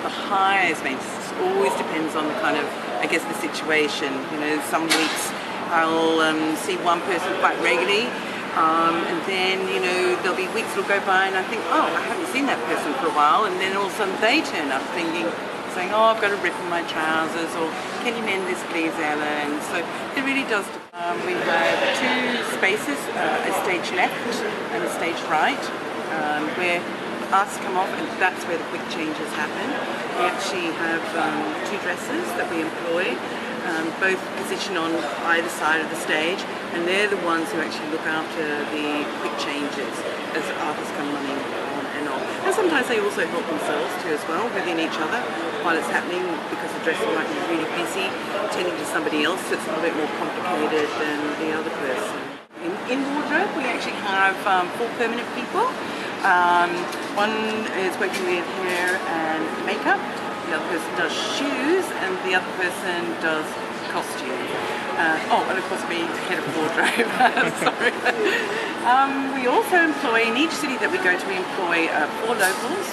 the highest maintenance. It always depends on the kind of, I guess, the situation. You know, some weeks I'll see one person quite regularly, and then, you know, there'll be weeks will go by and I think, oh, I haven't seen that person for a while, and then all of a sudden they turn up saying, oh, I've got a rip in my trousers, or can you mend this please, Ella? And so it really does. We have two spaces, a stage left and a stage right, where us come off, and that's where the quick changes happen. We actually have two dressers that we employ, both positioned on either side of the stage, and they're the ones who actually look after the quick changes as artists come running on and off. And sometimes they also help themselves too as well, within each other while it's happening, because the dresser might be really busy tending to somebody else that's a little bit more complicated than the other person. In wardrobe we actually have 4 permanent people. One is working with hair and makeup, the other person does shoes, and the other person does costume. And of course me, head of wardrobe. Sorry. We also employ, in each city that we go to, we employ 4 locals,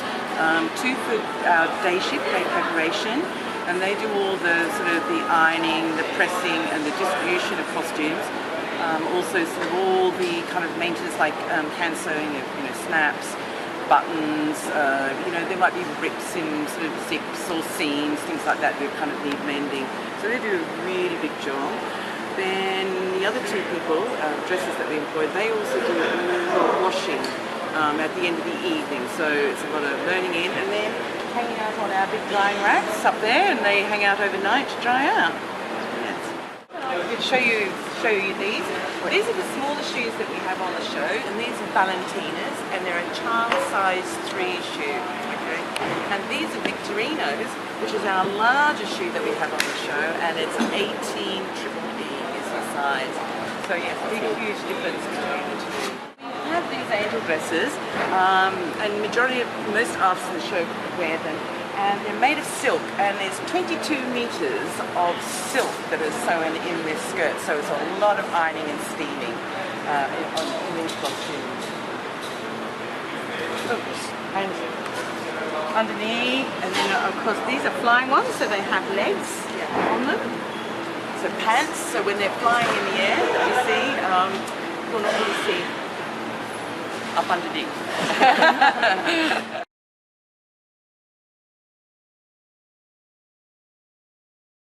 2 for our day shift, day preparation, and they do all the sort of the ironing, the pressing, and the distribution of costumes. Also sort of all the kind of maintenance, like hand sewing of, you know, snaps, buttons, you know, there might be rips in sort of zips or seams, things like that that kind of need mending. So they do a really big job. Then the other 2 people, dressers that we employ, they also do washing at the end of the evening. So it's a lot of loading in and then hanging out on our big drying racks up there, and they hang out overnight to dry out. Yes. I could show you these. These are the smaller shoes that we have on the show, and these are Valentinas, and they're a child size 3 shoe. Okay. And these are Figurinos, which is our larger shoe that we have on the show, and it's 18 triple E is the size. So yes, big, huge difference between the two. We have these angel dresses, and most artists in the show wear them, and they're made of silk, and there's 22 meters of silk that is sewn in this skirt, so it's a lot of ironing and steaming in these costumes. Oops. And underneath, and then of course these are flying ones, so they have legs on them. So pants, so when they're flying in the air, you see, you'll not really see up underneath.